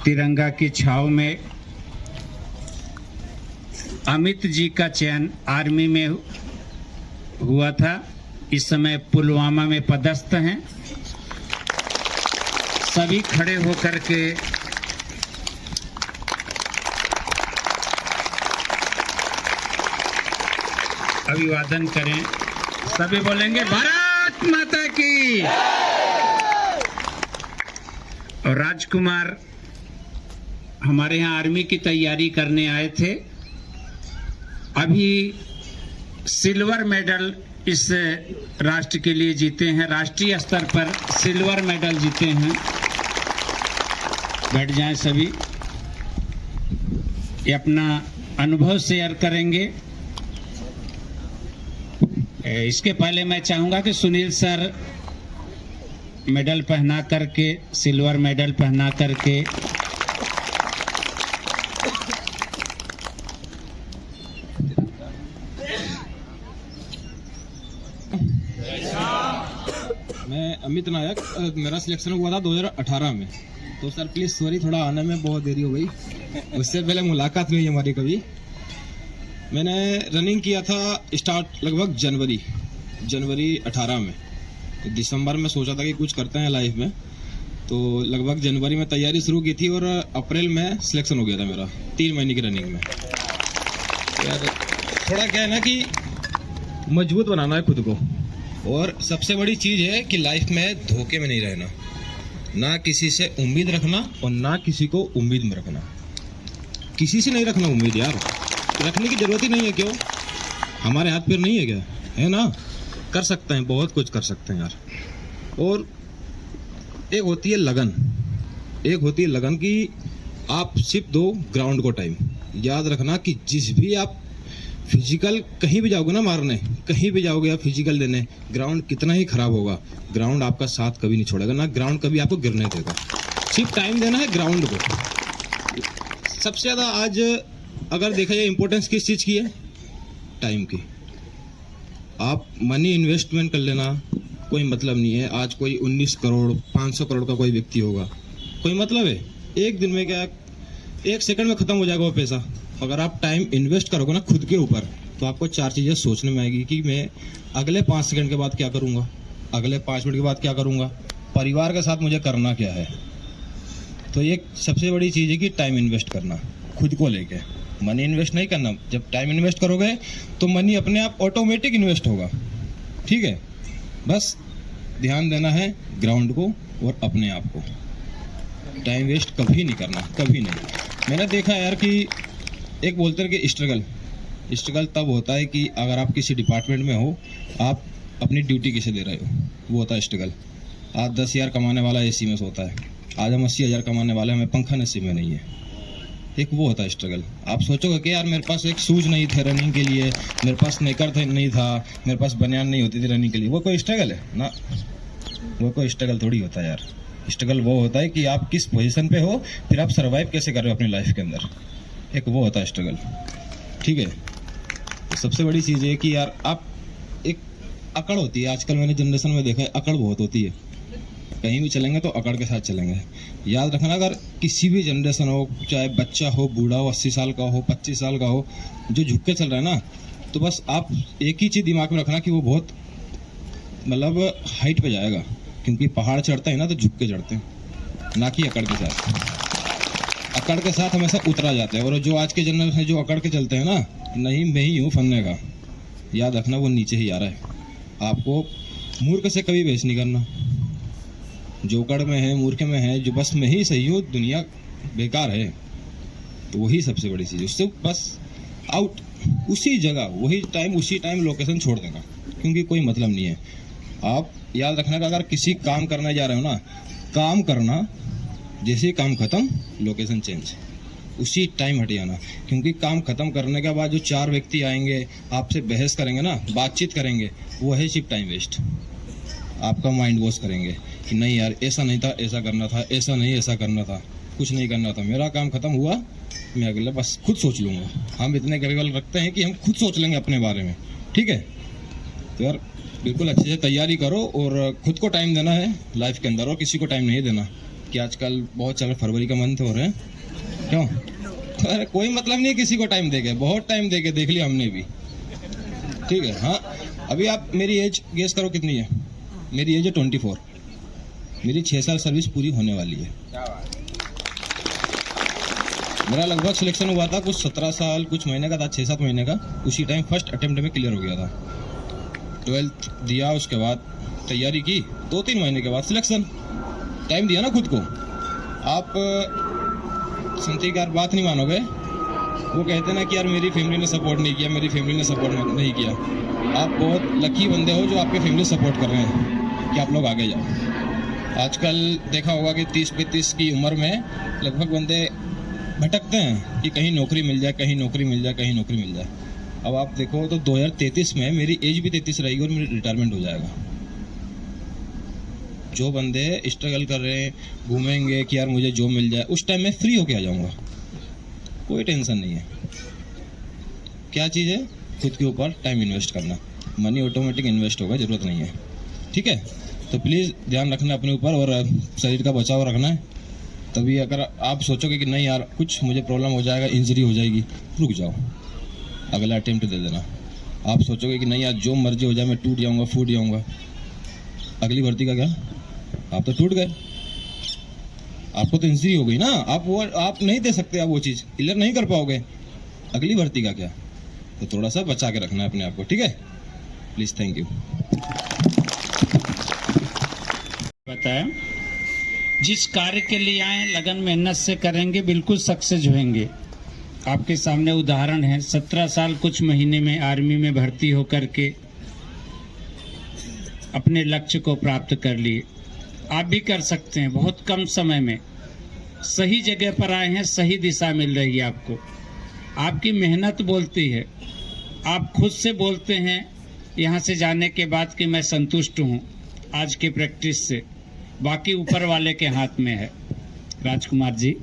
तिरंगा की छाव में अमित जी का चयन आर्मी में हुआ था। इस समय पुलवामा में पदस्थ हैं। सभी खड़े होकर के अभिवादन करें। सभी बोलेंगे भारत माता की। और राजकुमार हमारे यहाँ आर्मी की तैयारी करने आए थे। अभी सिल्वर मेडल इस राष्ट्र के लिए जीते हैं, राष्ट्रीय स्तर पर सिल्वर मेडल जीते हैं। बैठ जाएं सभी, ये अपना अनुभव शेयर करेंगे। इसके पहले मैं चाहूंगा कि सुनील सर मेडल पहना करके, सिल्वर मेडल पहना करके मैं अमित नायक, मेरा सिलेक्शन हुआ था 2018 में। तो सर प्लीज़ सॉरी, थोड़ा आने में बहुत देरी हो गई। उससे पहले मुलाकात हुई हमारी कभी। मैंने रनिंग किया था स्टार्ट लगभग जनवरी 18 में। तो दिसंबर में सोचा था कि कुछ करते हैं लाइफ में, तो लगभग जनवरी में तैयारी शुरू की थी और अप्रैल में सिलेक्शन हो गया था मेरा 3 महीने की रनिंग में। यार थोड़ा क्या है ना कि मजबूत बनाना है खुद को, और सबसे बड़ी चीज़ है कि लाइफ में धोखे में नहीं रहना, ना किसी से उम्मीद रखना और ना किसी को उम्मीद में रखना। किसी से नहीं रखना उम्मीद यार, रखने की ज़रूरत ही नहीं है। क्यों? हमारे हाथ पैर नहीं है क्या? है ना, कर सकते हैं, बहुत कुछ कर सकते हैं यार। और एक होती है लगन कि आप सिर्फ दो ग्राउंड को टाइम। याद रखना कि जिस भी आप फिजिकल कहीं भी जाओगे ना मारने, कहीं भी जाओगे आप फिजिकल देने, ग्राउंड कितना ही खराब होगा, ग्राउंड आपका साथ कभी नहीं छोड़ेगा, ना ग्राउंड कभी आपको गिरने देगा। सिर्फ टाइम देना है ग्राउंड को। सबसे ज़्यादा आज अगर देखा जाए इंपॉर्टेंस किस चीज़ की है? टाइम की। आप मनी इन्वेस्टमेंट कर लेना, कोई मतलब नहीं है। आज कोई 19 करोड़ 500 करोड़ का कोई व्यक्ति होगा, कोई मतलब है? एक दिन में क्या, 1 सेकंड में ख़त्म हो जाएगा वो पैसा। अगर आप टाइम इन्वेस्ट करोगे ना खुद के ऊपर, तो आपको 4 चीज़ें सोचने में आएगी कि मैं अगले 5 सेकंड के बाद क्या करूँगा, अगले 5 मिनट के बाद क्या करूँगा, परिवार के साथ मुझे करना क्या है। तो ये सबसे बड़ी चीज़ है कि टाइम इन्वेस्ट करना खुद को लेके। मनी इन्वेस्ट नहीं करना। जब टाइम इन्वेस्ट करोगे तो मनी अपने आप ऑटोमेटिक इन्वेस्ट होगा। ठीक है, बस ध्यान देना है ग्राउंड को और अपने आप को। टाइम वेस्ट कभी नहीं करना, कभी नहीं। मैंने देखा यार कि एक बोलते हैं कि स्ट्रगल तब होता है कि अगर आप किसी डिपार्टमेंट में हो, आप अपनी ड्यूटी किसे दे रहे हो, वो होता है स्ट्रगल। आज 10,000 कमाने वाला एसी में सोता है, आज हम 80,000 कमाने वाले हमें पंखा नसीब में नहीं है। एक वो होता है स्ट्रगल। आप सोचोगे कि यार मेरे पास एक शूज़ नहीं थे रनिंग के लिए, मेरे पास नेकर नहीं था, मेरे पास बनियान नहीं होती थी रनिंग के लिए, वो कोई स्ट्रगल है ना? वो कोई स्ट्रगल थोड़ी होता है यार। स्ट्रगल वो होता है कि आप किस पोजीशन पे हो, फिर आप सर्वाइव कैसे कर रहे हो अपनी लाइफ के अंदर। एक वो होता है स्ट्रगल। ठीक है, तो सबसे बड़ी चीज़ है कि यार आप एक अकड़ होती है। आजकल मैंने जनरेशन में देखा है अकड़ बहुत होती है। कहीं भी चलेंगे तो अकड़ के साथ चलेंगे। याद रखना, अगर किसी भी जनरेशन हो, चाहे बच्चा हो, बूढ़ा हो, 80 साल का हो, 25 साल का हो, जो झुक के चल रहा है ना, तो बस आप एक ही चीज़ दिमाग में रखना कि वो बहुत मतलब हाइट पे जाएगा। क्योंकि पहाड़ चढ़ते हैं ना तो झुक के चढ़ते हैं, ना कि अकड़ के साथ। अकड़ के साथ हमेशा उतरा जाता है। और जो आज के जनरेशन है जो अकड़ के चलते हैं ना, नहीं मैं ही हूँ फनने का, याद रखना वो नीचे ही आ रहा है। आपको मूर्ख से कभी बहस नहीं करना। जो अकड़ में है, मूर्ख में है, जो बस मैं ही सही हूँ, दुनिया बेकार है, तो वही सबसे बड़ी चीज़ है। उससे बस आउट, उसी जगह वही टाइम उसी टाइम लोकेशन छोड़ देना, क्योंकि कोई मतलब नहीं है। आप याद रखना कि अगर किसी काम करने जा रहे हो ना, काम करना, जैसे काम खत्म लोकेशन चेंज, उसी टाइम हट जाना। क्योंकि काम खत्म करने के बाद जो 4 व्यक्ति आएंगे आपसे बहस करेंगे ना, बातचीत करेंगे, वो है सिर्फ टाइम वेस्ट। आपका माइंड वॉश करेंगे कि नहीं यार ऐसा नहीं था, ऐसा करना था, ऐसा नहीं ऐसा करना था, कुछ नहीं करना था, मेरा काम खत्म हुआ, मैं अगला बस खुद सोच लूँगा। हम इतने कैपेबल रखते हैं कि हम खुद सोच लेंगे अपने बारे में। ठीक है, तो यार बिल्कुल अच्छे से तैयारी करो और खुद को टाइम देना है लाइफ के अंदर, और किसी को टाइम नहीं देना। कि आजकल बहुत चल फरवरी का मंथ हो रहे हैं, क्यों? तो अरे कोई मतलब नहीं किसी को टाइम देके, बहुत टाइम देके देख लिया हमने भी, ठीक है। हाँ, अभी आप मेरी एज गेस करो कितनी है? मेरी एज है 24। मेरी 6 साल सर्विस पूरी होने वाली है। मेरा लगभग सिलेक्शन हुआ था कुछ 17 साल कुछ महीने का था, 6-7 महीने का। उसी टाइम फर्स्ट अटेम्प्ट में क्लियर हो गया था। 12th दिया, उसके बाद तैयारी की, 2-3 महीने के बाद सिलेक्शन। टाइम दिया ना खुद को। आप संतीक यार बात नहीं मानोगे, वो कहते ना कि यार मेरी फैमिली ने सपोर्ट नहीं किया, मेरी फैमिली ने सपोर्ट नहीं किया। आप बहुत लकी बंदे हो जो आपके फैमिली सपोर्ट कर रहे हैं कि आप लोग आगे जाओ। आजकल देखा होगा कि 30-35 की उम्र में लगभग बंदे भटकते हैं कि कहीं नौकरी मिल जाए, कहीं नौकरी मिल जाए, कहीं नौकरी मिल जाए। अब आप देखो तो 2033 में मेरी एज भी 33 रहेगी और मेरी रिटायरमेंट हो जाएगा। जो बंदे स्ट्रगल कर रहे हैं, घूमेंगे कि यार मुझे जॉब मिल जाए, उस टाइम मैं फ्री होके आ जाऊंगा, कोई टेंशन नहीं है। क्या चीज़ है? खुद के ऊपर टाइम इन्वेस्ट करना। मनी ऑटोमेटिक इन्वेस्ट होगा, ज़रूरत नहीं है, ठीक है। तो प्लीज़ ध्यान रखना अपने ऊपर और शरीर का बचाव रखना है। तभी अगर आप सोचोगे कि नहीं यार कुछ मुझे प्रॉब्लम हो जाएगा, इंजरी हो जाएगी, रुक जाओ, अगला अटेम्प्ट दे देना। आप सोचोगे कि नहीं यार जो मर्जी हो जाए मैं टूट जाऊंगा, फूट जाऊंगा, अगली भर्ती का क्या? आप तो टूट गए, आपको तो इंजरी हो गई ना, आप नहीं दे सकते, आप वो चीज़ क्लियर नहीं कर पाओगे, अगली भर्ती का क्या? तो थोड़ा सा बचा के रखना है अपने आप को, ठीक है। Please, thank you. बताया जिस कार्य के लिए आए लगन मेहनत से करेंगे, बिल्कुल सक्सेस होंगे। आपके सामने उदाहरण है, 17 साल कुछ महीने में आर्मी में भर्ती होकर के अपने लक्ष्य को प्राप्त कर लिए। आप भी कर सकते हैं, बहुत कम समय में सही जगह पर आए हैं, सही दिशा मिल रही है आपको। आपकी मेहनत बोलती है, आप खुद से बोलते हैं यहाँ से जाने के बाद कि मैं संतुष्ट हूँ आज की प्रैक्टिस से, बाकी ऊपर वाले के हाथ में है। राजकुमार जी।